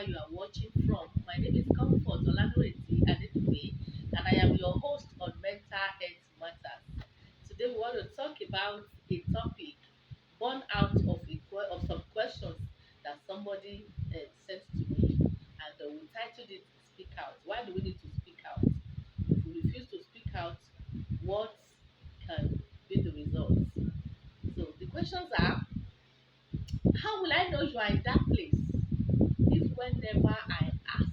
wherever you are watching from. My name is Comfort Oladoreti Adetuwe, and I am your host on Mental Health Matters. Today, we want to talk about a topic born out of of some questions that somebody sent to me, and we titled it "Speak Out." Why do we need to speak out? If we refuse to speak out, what can be the results? So the questions are: how will I know you are in that place if whenever I ask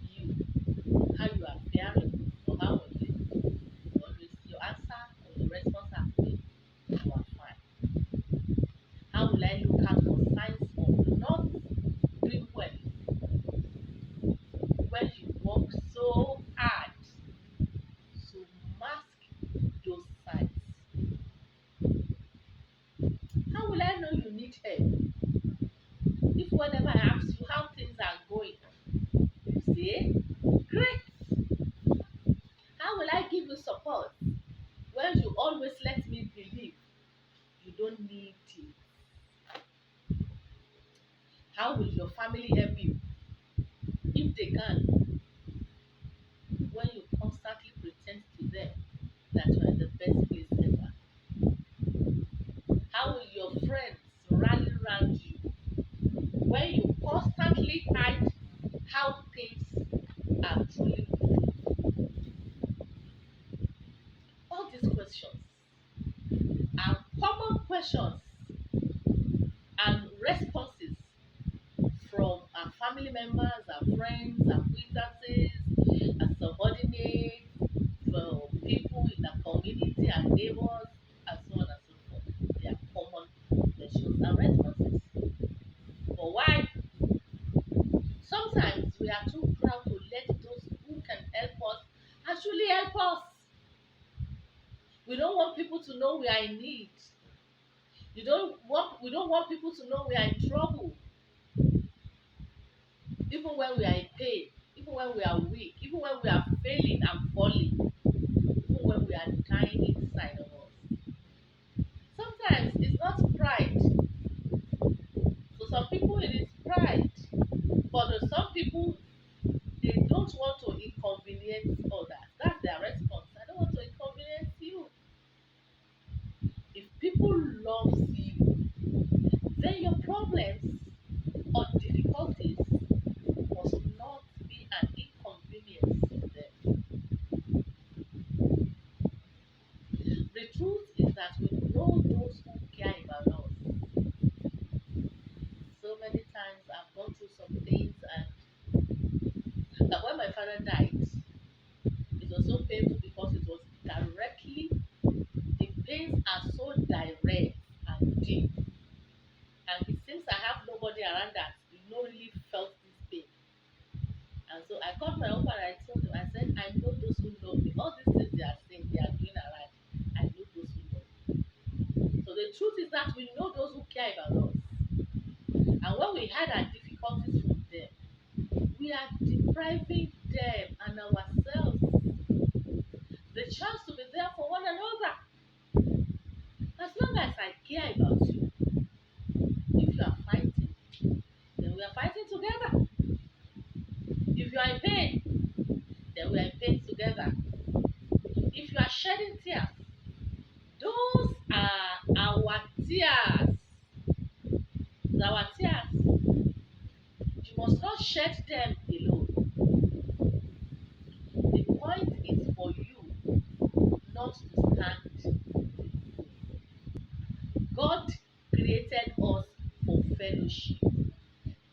you how you are faring or how was it, you always your answer or your response has been you are fine? How will I look out for signs of not doing well when you work so hard to mask those signs? How will I know you need help if whenever I ask you how things are going, you say, great. How will I give you support when you always let me believe you don't need it? How will your family help you if they can when you constantly pretend to them that you are in the best place ever? How will your friends rally around you when you constantly hide how things are truly with you? All these questions are common questions and responses from our family members, our friends, acquaintances, our subordinates, from people in the community and neighbors, and so on and so forth. They are common questions and responses. But why? Sometimes we are too proud to let those who can help us actually help us. We don't want people to know we are in need. We don't want people to know we are in trouble. Even when we are in pain, even when we are weak, even when we are failing and falling, even when we are dying inside of us. Sometimes it's not pride. For some people, it is pride. But for some people, they don't want to inconvenience others. That's their response. I don't want to inconvenience you. If people love you, then your problems or difficulties must not be an inconvenience to them. The truth is that we know those who care about us. So many times I've gone through some things, and when my father died, it was so painful because it was directly, the pains are so direct and deep. And it seems I have nobody around that no really felt this pain. And so I called my uncle and I told him, I said, I know those who know me. All these things they are saying, they are doing around. I know those who know me. So the truth is that we know those who care about us. And when we had our difficulties from them, we are depriving them and ourselves the chance to be there for one another. As long as I care about you, if you are fighting, then we are fighting together. If you are in pain, then we are in pain together. If you are shedding tears, those are our tears. It's our tears. You must not shed them alone. The point is for you not to stand. God created us for fellowship.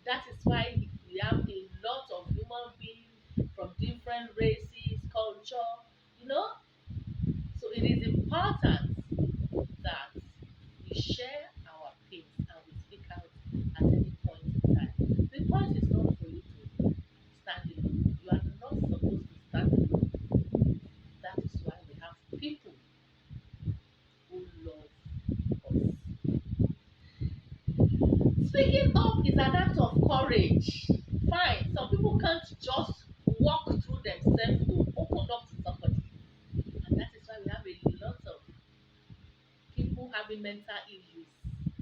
That is why we have a lot of human beings from different races, culture, you know. So it is important that we share our pains and we speak out at any point in time. The point is not for you to stand alone. You are not supposed to stand alone. That is why we have people who love us. Speaking up is an act of courage. Fine, some people can't just walk through themselves to open up to somebody. And that is why we have a lot of people having mental issues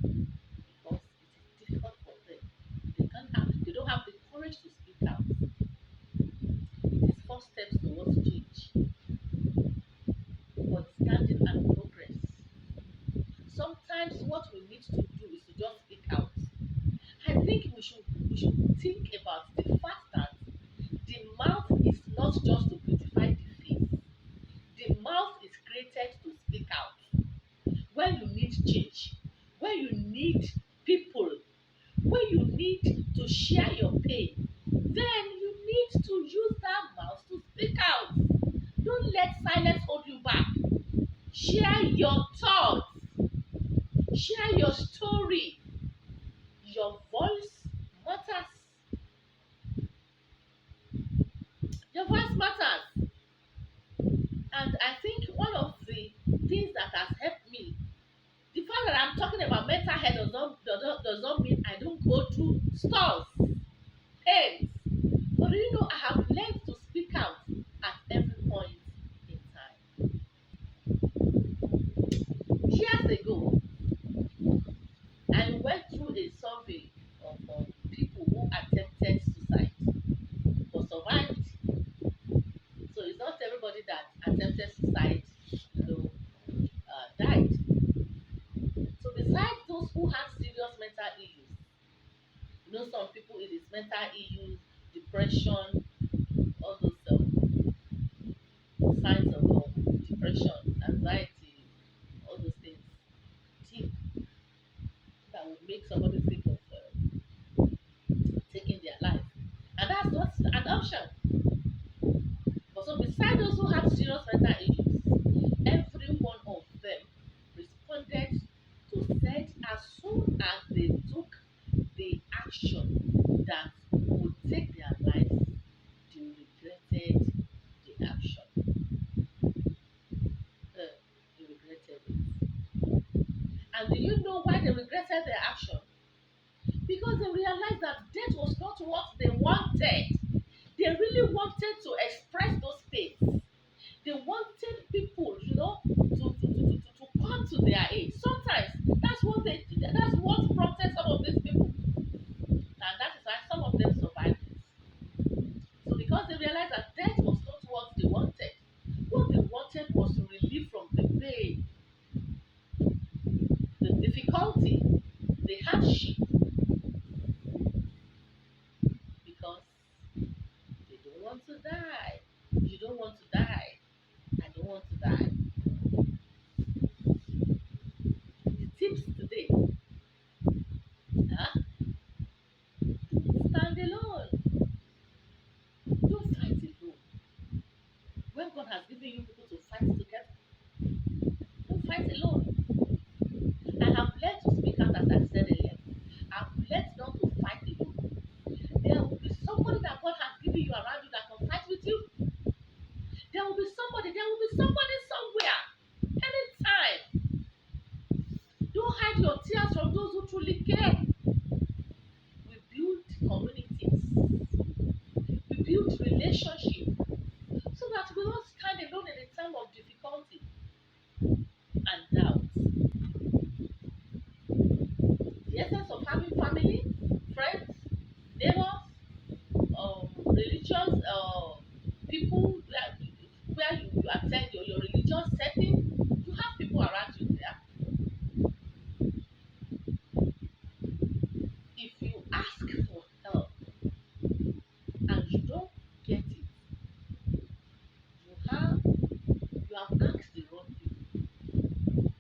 because it is difficult for them. They can't we don't have the courage to speak out. It is first steps towards change, understanding and progress. Sometimes what we need to do is to just speak out. I think we should think about the fact that the mouth is not just to beautify the face. The mouth is created to speak out. When you need change, when you need people, when you need to share your pain, then you need to use that mouth to speak out. Don't let silence hold you back. Share your thoughts, share your story. Your voice matters. Your voice matters. And I think one of the things that has helped me, the fact that I'm talking about mental health does not mean I don't go through storms, pains. But do you know I have learned to speak out at every point in time. Years ago, I went through a survey of people who attempted suicide but survived. So it's not everybody that attempted suicide, died. So besides those who have serious mental issues, some people it is mental issues, depression, all those signs of depression, anxiety, all those things, deep that would make somebody think of taking their life, and that's not an option. But so besides those who have serious mental issues, every one of them responded to said as soon as they took the action that would take their life, they regretted the action. They regretted it. And do you know why they regretted their action? Because they realized that death was not what they wanted. They really wanted to express those pains. They wanted people, to come to their aid. Sometimes that's what prompted some of these people. And that is why some of them survived it. So because they realized that death was not what they wanted. What they wanted was to relieve from the pain, the difficulty, the hardship, because they don't want to die. You don't want to die. I don't want to die. The tips today, huh? Stand alone. Don't fight alone. When God has given you people to fight together, don't fight alone. I have learned to speak out as I said earlier. I've learned not to fight alone. There will be somebody that God has given you around you that can fight with you. There will be somebody somewhere. Anytime. Don't hide your tears from those who truly care. We build communities. We build relationships so that we don't stand alone in a time of difficulty and doubt. The essence of having family, friends, neighbors, religious people where you attend your religious setting, you have people around you there. If you ask for help and you don't get it, you have asked the wrong people.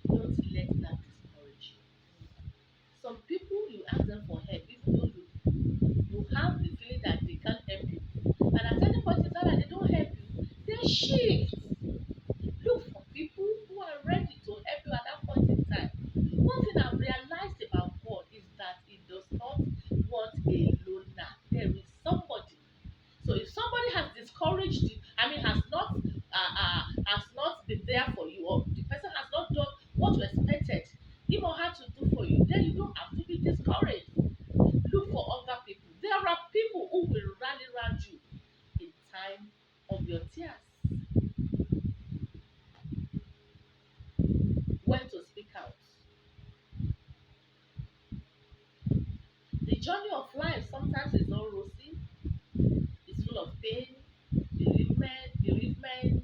Don't let that discourage you. Some people you ask them for help, even though you have the feeling that they can't help you. And at any point in time that they don't help you, they shift. Look for people who are ready to help you at that point in time. One thing I've realized about God is that He does not want a loner. There is somebody. So if somebody has discouraged you, has not been there for you, or the person has not done what you expected him or her to do for you, then you don't have to be discouraged. Look for other people. There are people who will rally around you in time of your tears. When to speak out. The journey of life sometimes is not rosy. It's full of pain, bereavement,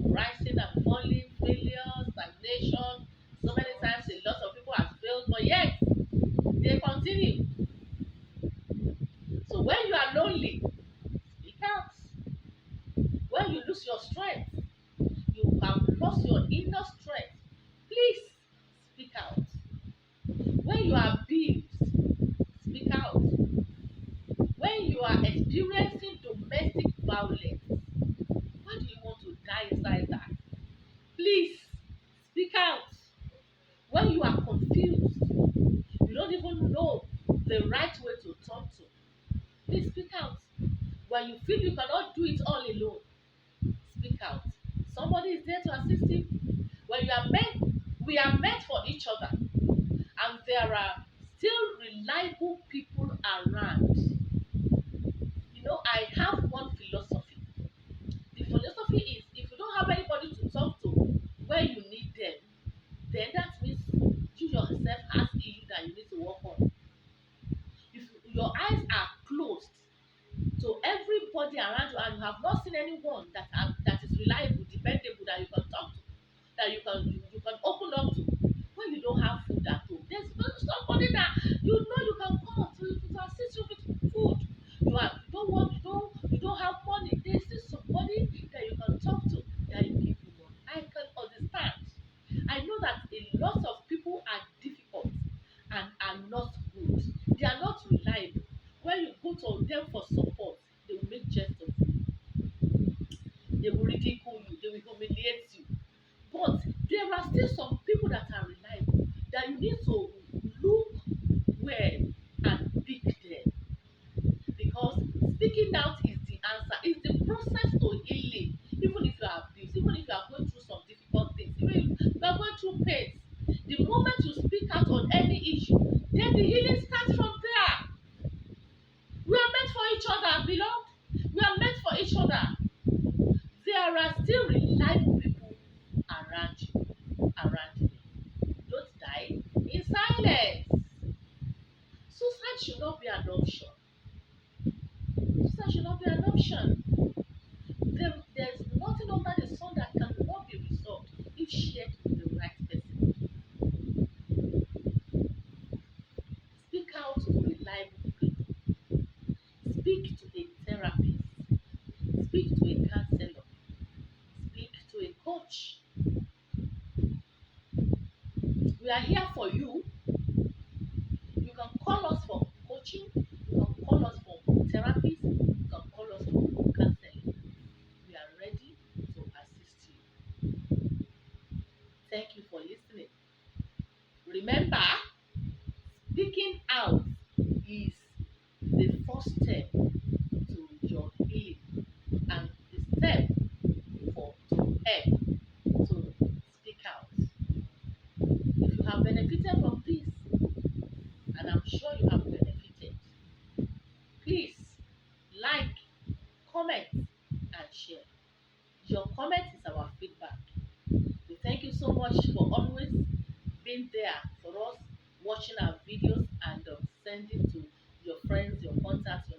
rising and falling, failure, stagnation. So many times a lot of people have failed, but yet they continue. So when you are lonely, speak out. When you lose your strength, you have lost your inner strength, please speak out. When you are abused, speak out. When you are experiencing domestic violence, why do you want to die inside that? Please speak out. When you are confused, you don't even know the right way to talk to, please speak out. When you feel you cannot do it all alone, speak out. Somebody is there to assist you. When you are meant, we are meant for each other, and there are still reliable people around. You know, I have one philosophy. The philosophy is if you don't have anybody to talk to when you need them, then that means you yourself has issue that you need to work on. If your eyes are closed to everybody around you and you have not seen anyone that is reliable, dependable, that you can talk to, that you can open up to, when you don't have food at home, there's somebody that you know you can call to assist you with food. You don't want you don't have money. There's still somebody that you can talk to that you give you money. I can understand. I know that a lot of people are difficult and are not good. They are not reliable. When you go to them for support, they will make jest of you. They will ridicule you. They will humiliate you. But there are still some people that are reliable that you need to look well and pick them, because speaking out is the answer. It's the process to healing. Even if you are abused, even if you are going through some difficult things, even if you are going through pains, the moment you speak out on any issue, then the healing starts from there. We are meant for each other, beloved. We are meant for each other. There are still reliable people around you, around me. Don't die in silence. Suicide should not be an option. Suicide should not be an option. There's nothing under the sun that cannot be resolved if shared with the right person. Speak out to reliable people. Speak to a therapist. Speak to a counselor. Speak to a coach. We are here for you. You can call us for coaching. You can call us for therapy. You can call us for counseling. We are ready to assist you. Thank you for listening. Remember, speaking out is the first step to your healing and the step for to help to speak out. If you have benefited from this, and I'm sure you have benefited, please like, comment, and share. Your comment is our feedback. We thank you so much for always being there for us, watching our videos and sending to your friends, your contacts,